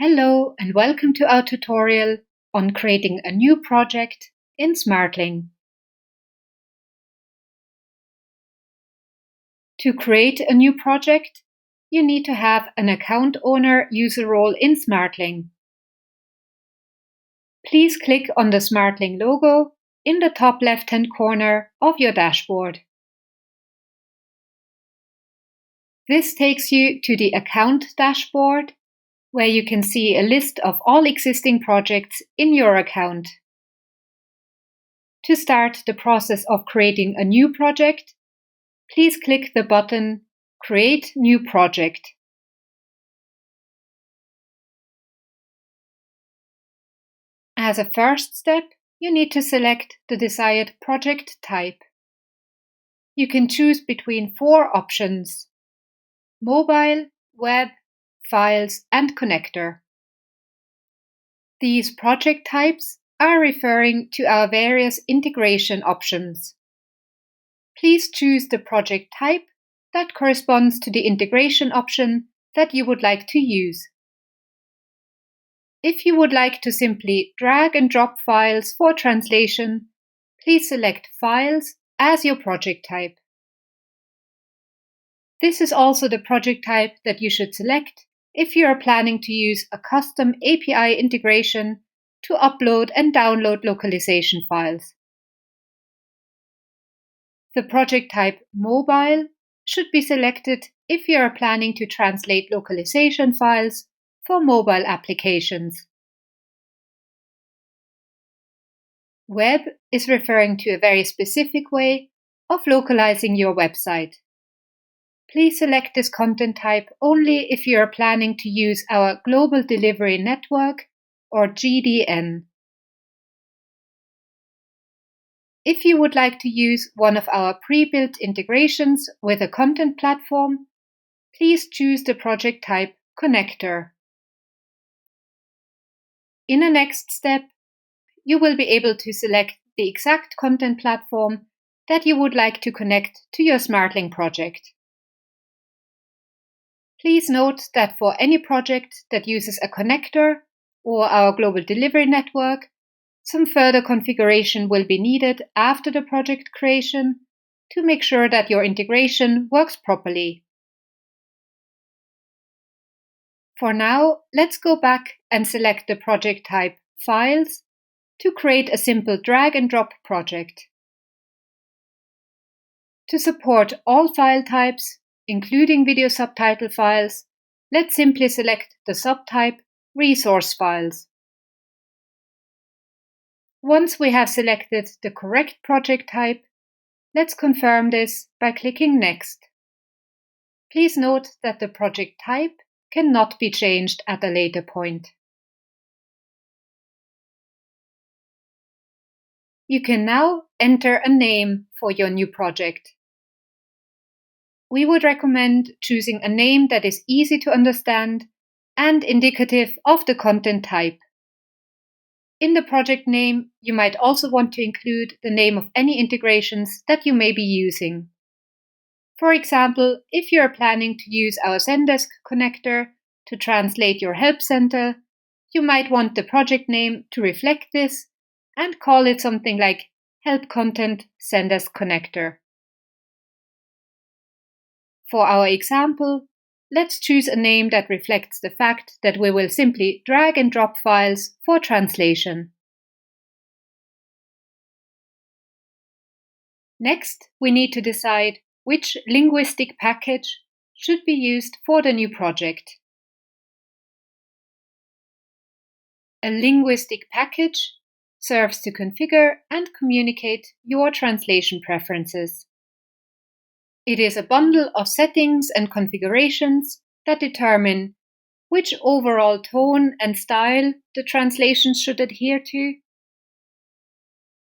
Hello and welcome to our tutorial on creating a new project in Smartling. To create a new project, you need to have an account owner user role in Smartling. Please click on the Smartling logo in the top left-hand corner of your dashboard. This takes you to the account dashboard, where you can see a list of all existing projects in your account. To start the process of creating a new project, please click the button Create New Project. As a first step, you need to select the desired project type. You can choose between 4 options: mobile, web, files, and connector. These project types are referring to our various integration options. Please choose the project type that corresponds to the integration option that you would like to use. If you would like to simply drag and drop files for translation, please select Files as your project type. This is also the project type that you should select if you are planning to use a custom API integration to upload and download localization files. The project type Mobile should be selected if you are planning to translate localization files for mobile applications. Web is referring to a very specific way of localizing your website. Please select this content type only if you are planning to use our Global Delivery Network or GDN. If you would like to use one of our pre-built integrations with a content platform, please choose the project type Connector. In the next step, you will be able to select the exact content platform that you would like to connect to your Smartling project. Please note that for any project that uses a connector or our Global Delivery Network, some further configuration will be needed after the project creation to make sure that your integration works properly. For now, let's go back and select the project type Files to create a simple drag and drop project. To support all file types, including video subtitle files, let's simply select the subtype Resource Files. Once we have selected the correct project type, let's confirm this by clicking Next. Please note that the project type cannot be changed at a later point. You can now enter a name for your new project. We would recommend choosing a name that is easy to understand and indicative of the content type. In the project name, you might also want to include the name of any integrations that you may be using. For example, if you are planning to use our Zendesk connector to translate your help center, you might want the project name to reflect this and call it something like Help Content Zendesk Connector. For our example, let's choose a name that reflects the fact that we will simply drag and drop files for translation. Next, we need to decide which linguistic package should be used for the new project. A linguistic package serves to configure and communicate your translation preferences. It is a bundle of settings and configurations that determine which overall tone and style the translation should adhere to,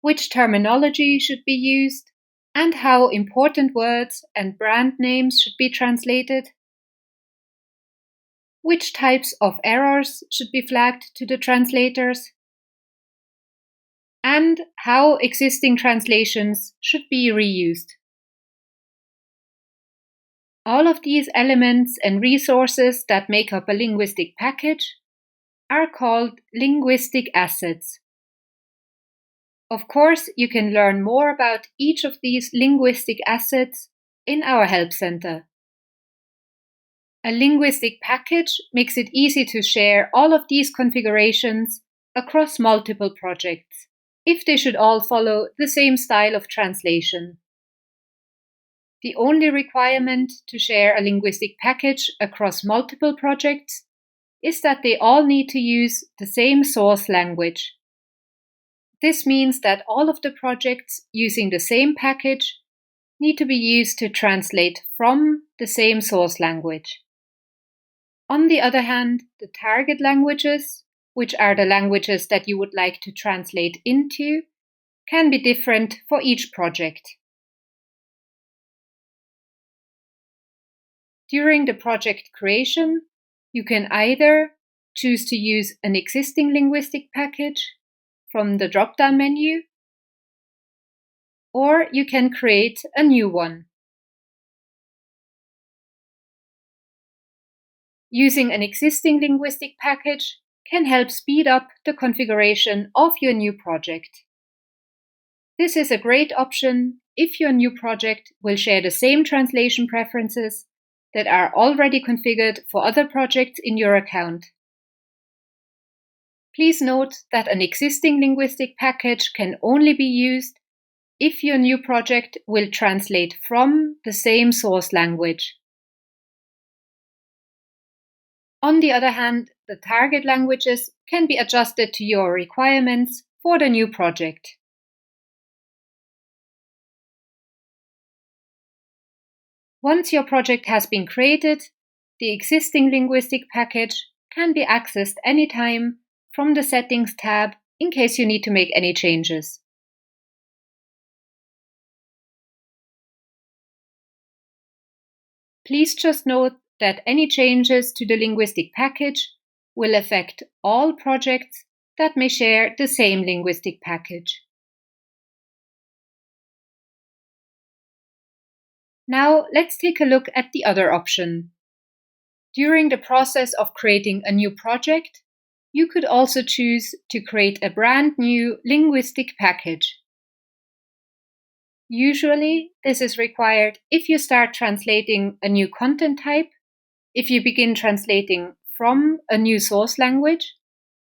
which terminology should be used, and how important words and brand names should be translated, which types of errors should be flagged to the translators, and how existing translations should be reused. All of these elements and resources that make up a linguistic package are called linguistic assets. Of course, you can learn more about each of these linguistic assets in our Help Center. A linguistic package makes it easy to share all of these configurations across multiple projects, if they should all follow the same style of translation. The only requirement to share a linguistic package across multiple projects is that they all need to use the same source language. This means that all of the projects using the same package need to be used to translate from the same source language. On the other hand, the target languages, which are the languages that you would like to translate into, can be different for each project. During the project creation, you can either choose to use an existing linguistic package from the drop-down menu, or you can create a new one. Using an existing linguistic package can help speed up the configuration of your new project. This is a great option if your new project will share the same translation preferences that are already configured for other projects in your account. Please note that an existing linguistic package can only be used if your new project will translate from the same source language. On the other hand, the target languages can be adjusted to your requirements for the new project. Once your project has been created, the existing linguistic package can be accessed anytime from the Settings tab in case you need to make any changes. Please just note that any changes to the linguistic package will affect all projects that may share the same linguistic package. Now let's take a look at the other option. During the process of creating a new project, you could also choose to create a brand new linguistic package. Usually, this is required if you start translating a new content type, if you begin translating from a new source language,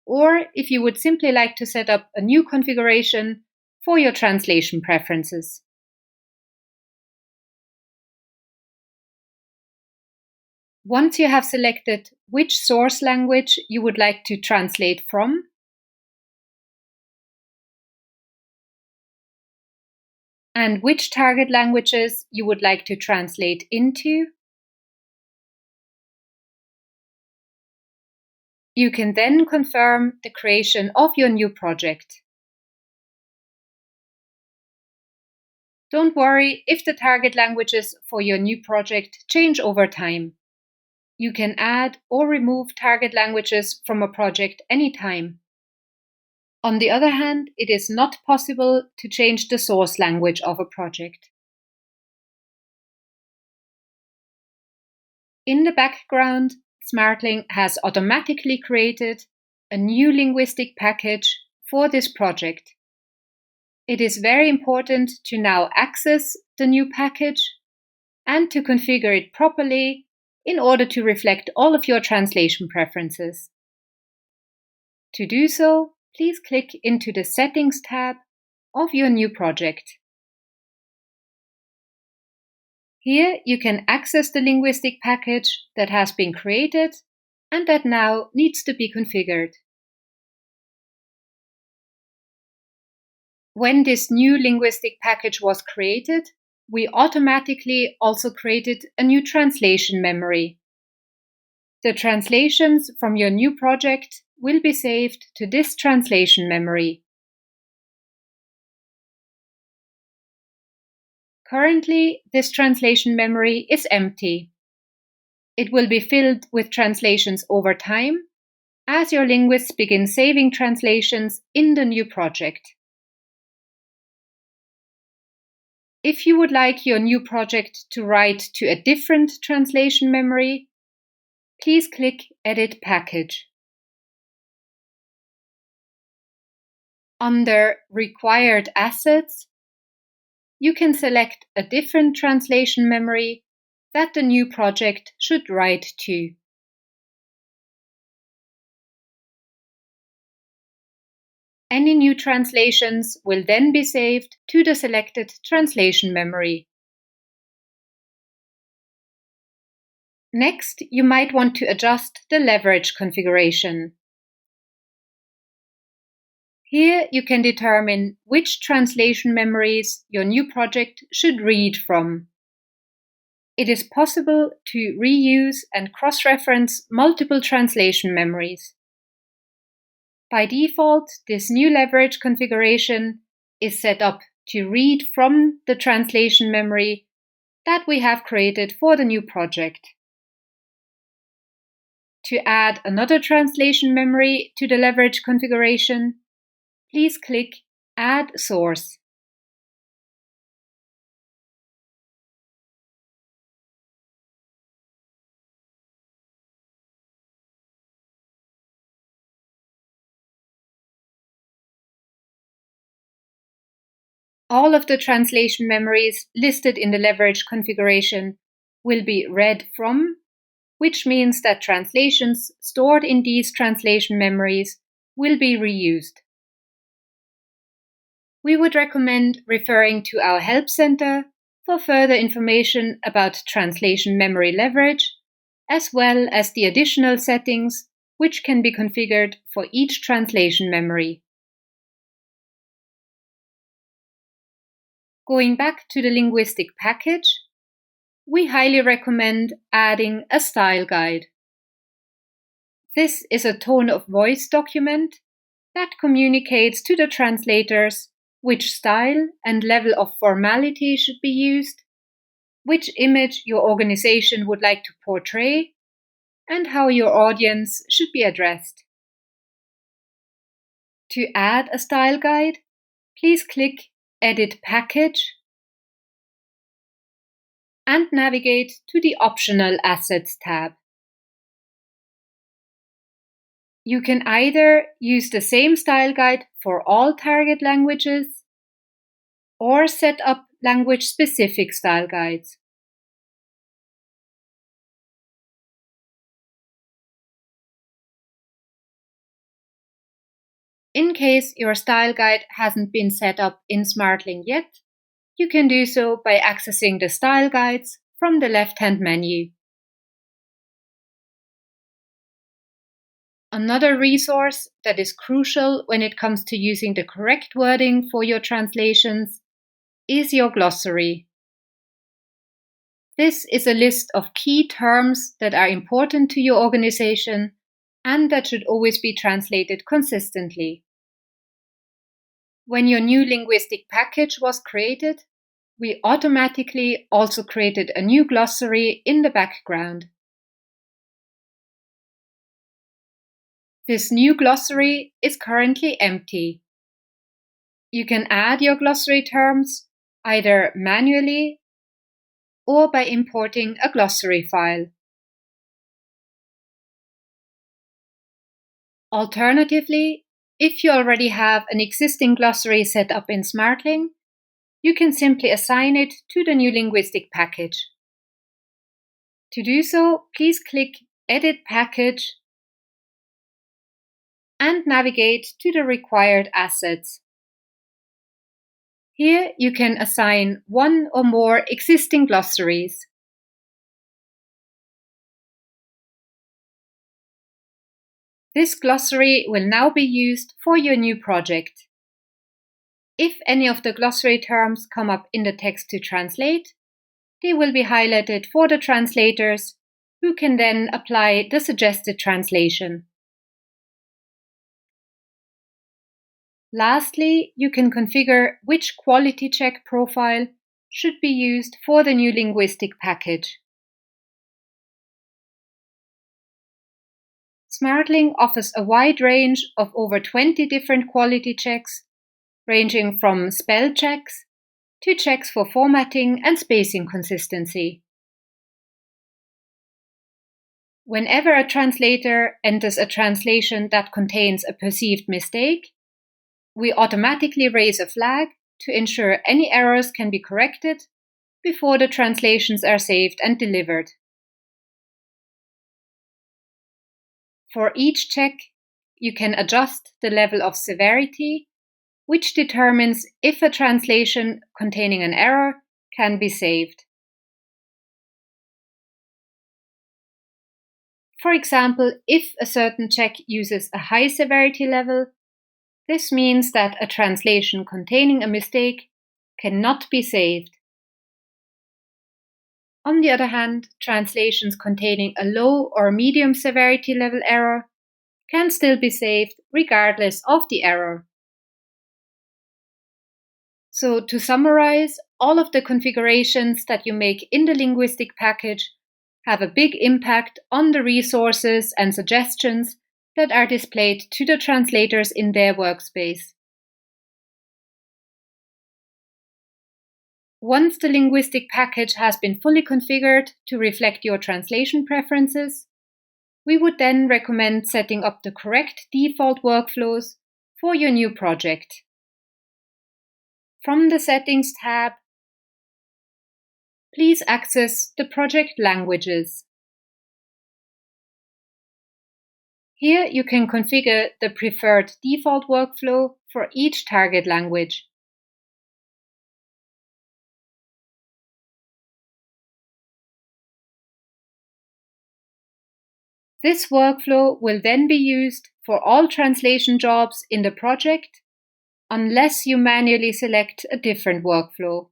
or if you would simply like to set up a new configuration for your translation preferences. Once you have selected which source language you would like to translate from, and which target languages you would like to translate into, you can then confirm the creation of your new project. Don't worry if the target languages for your new project change over time. You can add or remove target languages from a project anytime. On the other hand, it is not possible to change the source language of a project. In the background, Smartling has automatically created a new linguistic package for this project. It is very important to now access the new package and to configure it properly in order to reflect all of your translation preferences. To do so, please click into the Settings tab of your new project. Here you can access the linguistic package that has been created and that now needs to be configured. When this new linguistic package was created, we automatically also created a new translation memory. The translations from your new project will be saved to this translation memory. Currently, this translation memory is empty. It will be filled with translations over time as your linguists begin saving translations in the new project. If you would like your new project to write to a different translation memory, please click Edit Package. Under Required Assets, you can select a different translation memory that the new project should write to. Any new translations will then be saved to the selected translation memory. Next, you might want to adjust the leverage configuration. Here you can determine which translation memories your new project should read from. It is possible to reuse and cross-reference multiple translation memories. By default, this new leverage configuration is set up to read from the translation memory that we have created for the new project. To add another translation memory to the leverage configuration, please click Add Source. All of the translation memories listed in the leverage configuration will be read from, which means that translations stored in these translation memories will be reused. We would recommend referring to our Help Center for further information about translation memory leverage, as well as the additional settings which can be configured for each translation memory. Going back to the Linguistic package, we highly recommend adding a style guide. This is a tone of voice document that communicates to the translators which style and level of formality should be used, which image your organization would like to portray, and how your audience should be addressed. To add a style guide, please click Edit Package and navigate to the Optional Assets tab. You can either use the same style guide for all target languages or set up language-specific style guides. In case your style guide hasn't been set up in Smartling yet, you can do so by accessing the style guides from the left-hand menu. Another resource that is crucial when it comes to using the correct wording for your translations is your glossary. This is a list of key terms that are important to your organization and that should always be translated consistently. When your new linguistic package was created, we automatically also created a new glossary in the background. This new glossary is currently empty. You can add your glossary terms either manually or by importing a glossary file. Alternatively, if you already have an existing glossary set up in Smartling, you can simply assign it to the new linguistic package. To do so, please click Edit Package and navigate to the required assets. Here you can assign one or more existing glossaries. This glossary will now be used for your new project. If any of the glossary terms come up in the text to translate, they will be highlighted for the translators, who can then apply the suggested translation. Lastly, you can configure which quality check profile should be used for the new linguistic package. Smartling offers a wide range of over 20 different quality checks, ranging from spell checks to checks for formatting and spacing consistency. Whenever a translator enters a translation that contains a perceived mistake, We automatically raise a flag to ensure any errors can be corrected before the translations are saved and delivered. For each check, you can adjust the level of severity, which determines if a translation containing an error can be saved. For example, if a certain check uses a high severity level, this means that a translation containing a mistake cannot be saved. On the other hand, translations containing a low or medium severity level error can still be saved regardless of the error. So to summarize, all of the configurations that you make in the linguistic package have a big impact on the resources and suggestions that are displayed to the translators in their workspace. Once the linguistic package has been fully configured to reflect your translation preferences, we would then recommend setting up the correct default workflows for your new project. From the Settings tab, please access the project languages. Here you can configure the preferred default workflow for each target language. This workflow will then be used for all translation jobs in the project, unless you manually select a different workflow.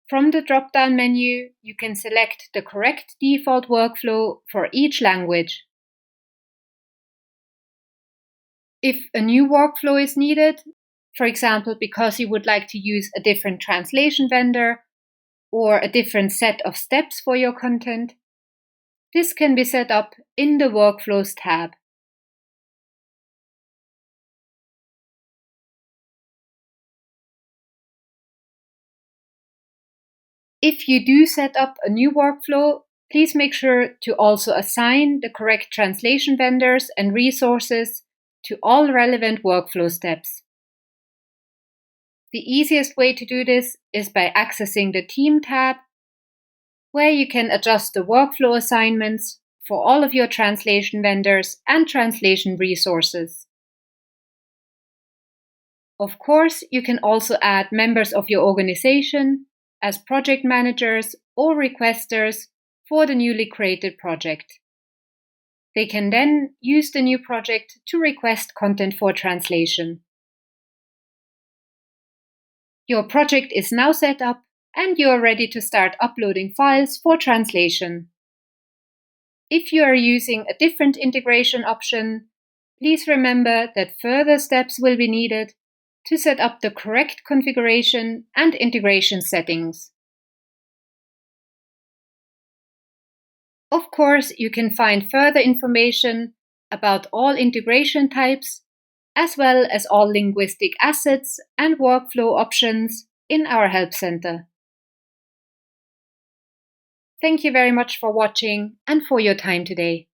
From the drop-down menu, you can select the correct default workflow for each language. If a new workflow is needed, for example, because you would like to use a different translation vendor or a different set of steps for your content, this can be set up in the Workflows tab. If you do set up a new workflow, please make sure to also assign the correct translation vendors and resources to all relevant workflow steps. The easiest way to do this is by accessing the Team tab, where you can adjust the workflow assignments for all of your translation vendors and translation resources. Of course, you can also add members of your organization as project managers or requesters for the newly created project. They can then use the new project to request content for translation. Your project is now set up and you are ready to start uploading files for translation. If you are using a different integration option, please remember that further steps will be needed to set up the correct configuration and integration settings. Of course, you can find further information about all integration types, as well as all linguistic assets and workflow options in our Help Center. Thank you very much for watching and for your time today.